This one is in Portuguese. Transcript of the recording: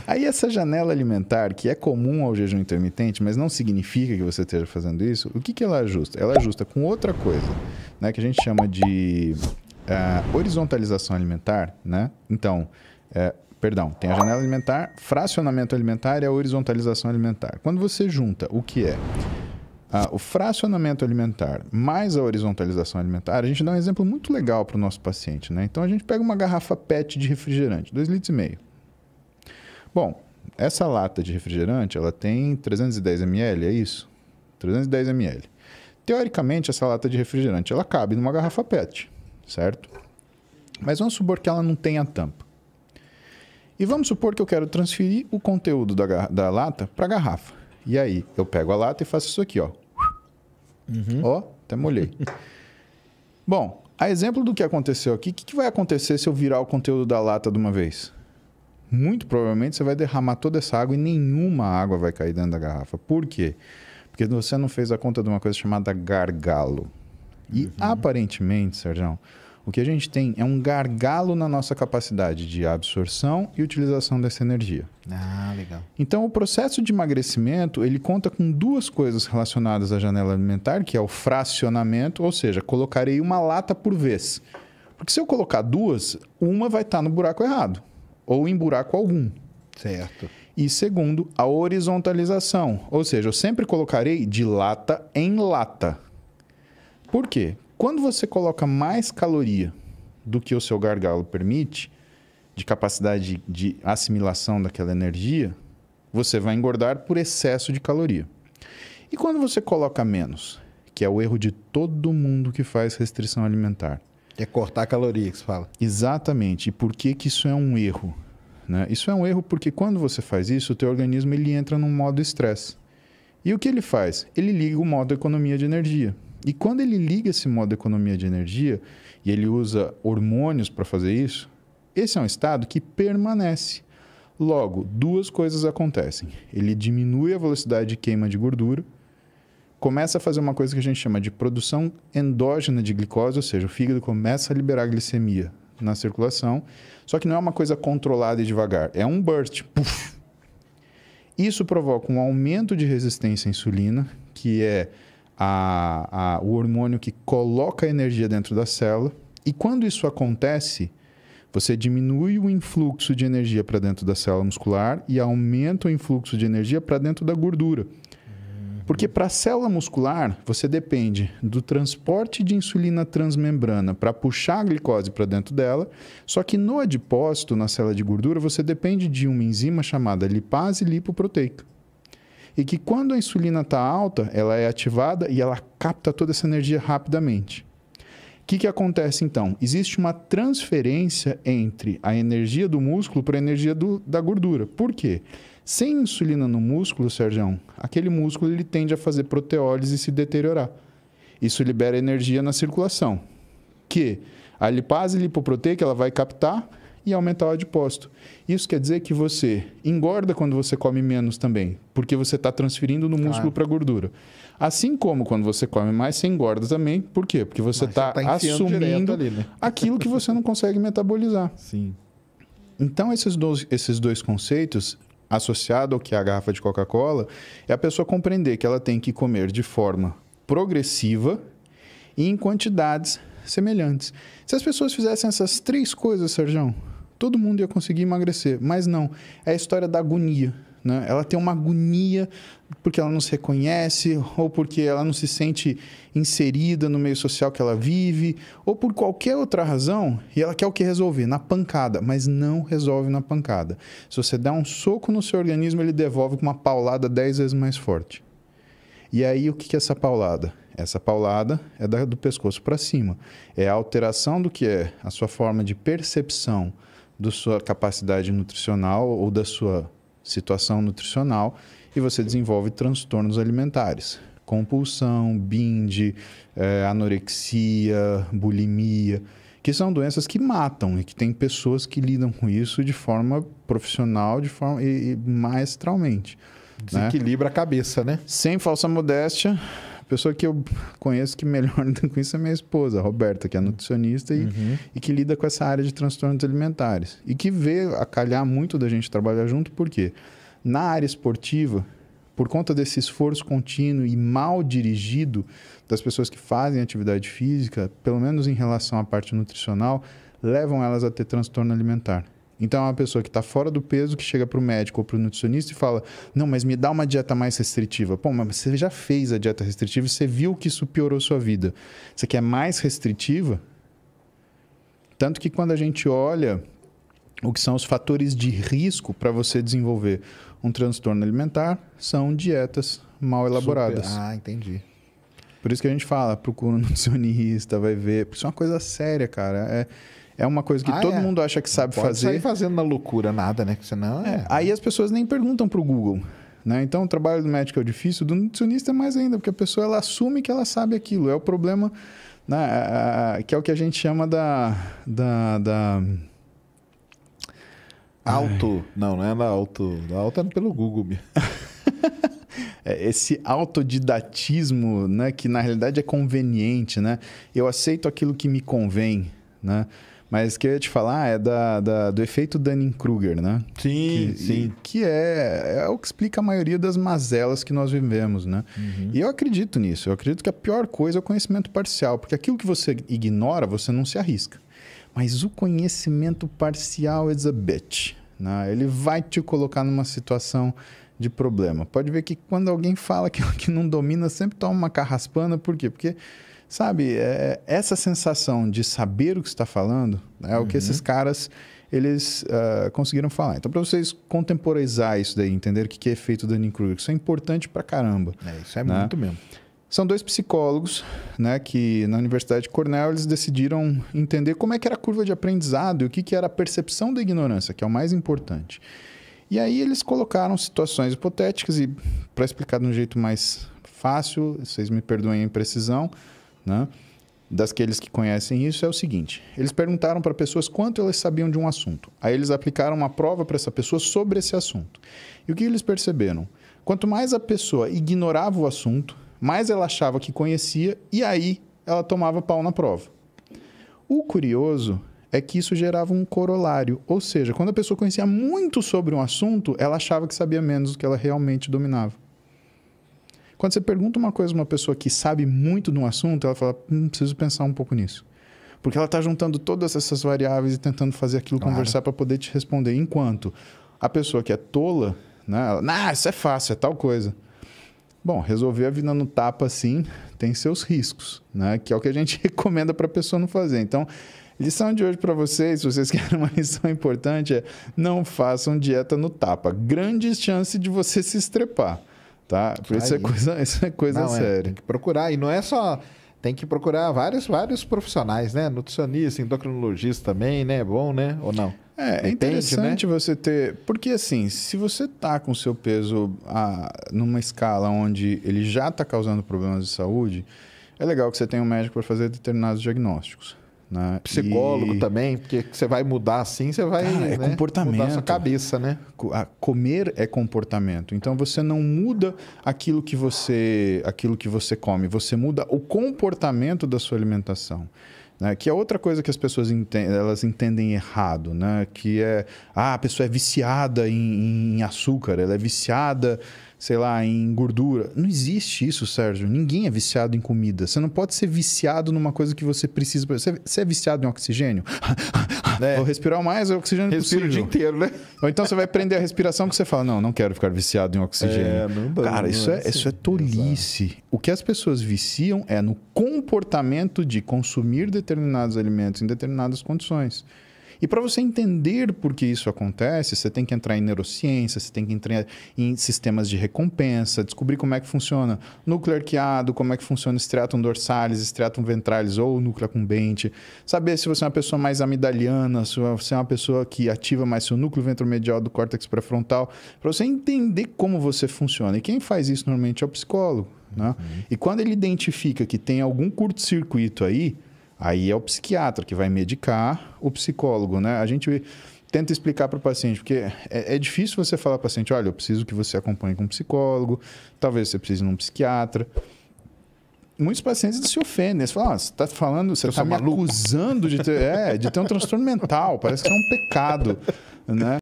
Aí essa janela alimentar, que é comum ao jejum intermitente, mas não significa que você esteja fazendo isso, o que ela ajusta? Ela ajusta com outra coisa, né, que a gente chama de horizontalização alimentar, né? Então, perdão, tem a janela alimentar, fracionamento alimentar e a horizontalização alimentar. Quando você junta o que é o fracionamento alimentar mais a horizontalização alimentar, a gente dá um exemplo muito legal para o nosso paciente, né? Então, a gente pega uma garrafa PET de refrigerante, 2,5 litros. Bom, essa lata de refrigerante, ela tem 310 ml, é isso? 310 ml. Teoricamente, essa lata de refrigerante, ela cabe numa garrafa PET, certo? Mas vamos supor que ela não tenha tampa. E vamos supor que eu quero transferir o conteúdo da lata para a garrafa. E aí, eu pego a lata e faço isso aqui, ó. Ó, até molhei. Bom, a exemplo do que aconteceu aqui, o que vai acontecer se eu virar o conteúdo da lata de uma vez? Muito provavelmente você vai derramar toda essa água e nenhuma água vai cair dentro da garrafa. Por quê? Porque você não fez a conta de uma coisa chamada gargalo. E aparentemente, Sérgio, o que a gente tem é um gargalo na nossa capacidade de absorção e utilização dessa energia. Ah, legal. Então, o processo de emagrecimento, ele conta com duas coisas relacionadas à janela alimentar, que é o fracionamento, ou seja, colocarei uma lata por vez. Porque se eu colocar duas, uma vai estar no buraco errado. Ou em buraco algum. Certo. E segundo, a horizontalização. Ou seja, eu sempre colocarei de lata em lata. Por quê? Quando você coloca mais caloria do que o seu gargalo permite, de capacidade de assimilação daquela energia, você vai engordar por excesso de caloria. E quando você coloca menos, que é o erro de todo mundo que faz restrição alimentar, É cortar a caloria que você fala. exatamente. E por que isso é um erro? Né? Isso é um erro porque quando você faz isso, o teu organismo ele entra num modo estresse. E o que ele faz? Ele liga o modo economia de energia. E quando ele liga esse modo economia de energia, e ele usa hormônios para fazer isso, esse é um estado que permanece. Logo, duas coisas acontecem. Ele diminui a velocidade de queima de gordura, começa a fazer uma coisa que a gente chama de produção endógena de glicose, ou seja, o fígado começa a liberar glicemia na circulação, só que não é uma coisa controlada e devagar, é um burst. Puff. Isso provoca um aumento de resistência à insulina, que é o hormônio que coloca a energia dentro da célula, e quando isso acontece, você diminui o influxo de energia para dentro da célula muscular e aumenta o influxo de energia para dentro da gordura. Porque para a célula muscular, você depende do transporte de insulina transmembrana para puxar a glicose para dentro dela, só que no adipócito, na célula de gordura, você depende de uma enzima chamada lipase lipoproteica. E que quando a insulina está alta, ela é ativada e ela capta toda essa energia rapidamente. O que acontece então? Existe uma transferência entre a energia do músculo para a energia da gordura. Por quê? Sem insulina no músculo, Sérgio, aquele músculo ele tende a fazer proteólise e se deteriorar. Isso libera energia na circulação, que a lipase lipoproteica ela vai captar e aumentar o adipócito. Isso quer dizer que você engorda quando você come menos também, porque você está transferindo no músculo para a gordura. Assim como quando você come mais, você engorda também. Por quê? Porque você está assumindo ali, né? Aquilo que você não consegue metabolizar. Sim. Então, esses dois conceitos, associado ao que é a garrafa de Coca-Cola, é a pessoa compreender que ela tem que comer de forma progressiva e em quantidades semelhantes. Se as pessoas fizessem essas três coisas, Sérgio, todo mundo ia conseguir emagrecer. Mas não, é a história da agonia. Né? Ela tem uma agonia porque ela não se reconhece, ou porque ela não se sente inserida no meio social que ela vive, ou por qualquer outra razão, e ela quer o que resolver? Na pancada, mas não resolve na pancada. Se você der um soco no seu organismo, ele devolve com uma paulada 10 vezes mais forte. E aí, o que é essa paulada? Essa paulada é do pescoço para cima. É a alteração do que é a sua forma de percepção da sua capacidade nutricional ou da sua situação nutricional, e você desenvolve transtornos alimentares. Compulsão, binge, anorexia, bulimia, que são doenças que matam e que tem pessoas que lidam com isso de forma profissional e maestralmente. Desequilibra a cabeça, né? Sem falsa modéstia, A pessoa que eu conheço que melhor lida com isso é minha esposa, a Roberta, que é nutricionista e que lida com essa área de transtornos alimentares. E que vê a calhar muito da gente trabalhar junto, por quê? Na área esportiva, por conta desse esforço contínuo e mal dirigido das pessoas que fazem atividade física, pelo menos em relação à parte nutricional, levam elas a ter transtorno alimentar. Então, é uma pessoa que está fora do peso, que chega para o médico ou para o nutricionista e fala: não, mas me dá uma dieta mais restritiva. Pô, mas você já fez a dieta restritiva e você viu que isso piorou sua vida. Você quer mais restritiva? Tanto que quando a gente olha o que são os fatores de risco para você desenvolver um transtorno alimentar, são dietas mal elaboradas. Ah, entendi. Por isso que a gente fala, procura um nutricionista, vai ver. Porque isso é uma coisa séria, cara. É uma coisa que todo mundo acha que sabe pode fazer. Sair fazendo na loucura nada, né? Senão Aí as pessoas nem perguntam para o Google. Né? Então, o trabalho do médico é difícil, do nutricionista é mais ainda, porque a pessoa ela assume que ela sabe aquilo. É o problema, né? Que é o que a gente chama da Não é da auto. Da auto é pelo Google mesmo. Esse autodidatismo, né? Que na realidade é conveniente, né? Eu aceito aquilo que me convém, né? Mas o que eu ia te falar é do efeito Dunning-Kruger, né? Sim. Que é o que explica a maioria das mazelas que nós vivemos, né? E eu acredito nisso. Eu acredito que a pior coisa é o conhecimento parcial. Porque aquilo que você ignora, você não se arrisca. Mas o conhecimento parcial is a bitch, né? Ele vai te colocar numa situação de problema. Pode ver que quando alguém fala que não domina, sempre toma uma carraspana. Por quê? Porque... sabe, essa sensação de saber o que está falando é o que esses caras eles conseguiram falar. Então, para vocês contemporizar isso daí, entender o que é efeito Dunning-Kruger, isso é importante pra caramba. Isso é muito mesmo. São dois psicólogos, né, que na Universidade de Cornell eles decidiram entender como é que era a curva de aprendizado e o que era a percepção da ignorância, que é o mais importante. E aí eles colocaram situações hipotéticas e, para explicar de um jeito mais fácil, vocês me perdoem a imprecisão, né? Daqueles que conhecem isso, é o seguinte: eles perguntaram para pessoas quanto elas sabiam de um assunto. Aí eles aplicaram uma prova para essa pessoa sobre esse assunto. E o que eles perceberam? Quanto mais a pessoa ignorava o assunto, mais ela achava que conhecia e aí ela tomava pau na prova. O curioso é que isso gerava um corolário. Ou seja, quando a pessoa conhecia muito sobre um assunto, ela achava que sabia menos do que ela realmente dominava. Quando você pergunta uma coisa a uma pessoa que sabe muito de um assunto, ela fala: preciso pensar um pouco nisso. Porque ela está juntando todas essas variáveis e tentando fazer aquilo conversar para poder te responder. Enquanto a pessoa que é tola, né, ela, isso é fácil, é tal coisa. Bom, resolver a vida no tapa assim tem seus riscos, né? Que é o que a gente recomenda para a pessoa não fazer. Então, lição de hoje para vocês, se vocês querem uma lição importante, é: não façam dieta no tapa. Grandes chances de você se estrepar. Tá? Por isso é coisa séria. Tem que procurar. E não é só... tem que procurar vários profissionais, né? Nutricionista, endocrinologista também, né? É bom, né? Ou não? É interessante, né? Você ter... porque assim, se você tá com o seu peso numa escala onde ele já está causando problemas de saúde, é legal que você tenha um médico para fazer determinados diagnósticos. Né? Psicólogo também, porque você vai mudar assim, você vai comportamento. mudar a sua cabeça, né? Comer é comportamento. Então, você não muda aquilo que você come, você muda o comportamento da sua alimentação. Né? Que é outra coisa que as pessoas elas entendem errado, né? Que é, a pessoa é viciada em açúcar, ela é viciada, sei lá, em gordura. Não existe isso, Sérgio. Ninguém é viciado em comida. Você não pode ser viciado numa coisa que você precisa. Você é viciado em oxigênio? Vou respirar o mais oxigênio possível. Respira o dia inteiro, né? Ou então você vai prender a respiração que você fala: não quero ficar viciado em oxigênio. Cara, isso é tolice. Exato. O que as pessoas viciam é no comportamento de consumir determinados alimentos em determinadas condições. E para você entender por que isso acontece, você tem que entrar em neurociência, você tem que entrar em sistemas de recompensa, descobrir como é que funciona núcleo arqueado, como é que funciona striatum dorsalis, striatum ventralis ou núcleo accumbente, saber se você é uma pessoa mais amigdaliana, se você é uma pessoa que ativa mais seu núcleo ventromedial do córtex pré-frontal, para você entender como você funciona. E quem faz isso normalmente é o psicólogo. Né? E quando ele identifica que tem algum curto-circuito aí é o psiquiatra que vai medicar o psicólogo, né? A gente tenta explicar para o paciente, porque é difícil você falar para o paciente: olha, eu preciso que você acompanhe com um psicólogo, talvez você precise de um psiquiatra. muitos pacientes se ofendem. Eles falam, você está falando, você está me maluco. acusando de ter um transtorno mental. Parece que é um pecado, né?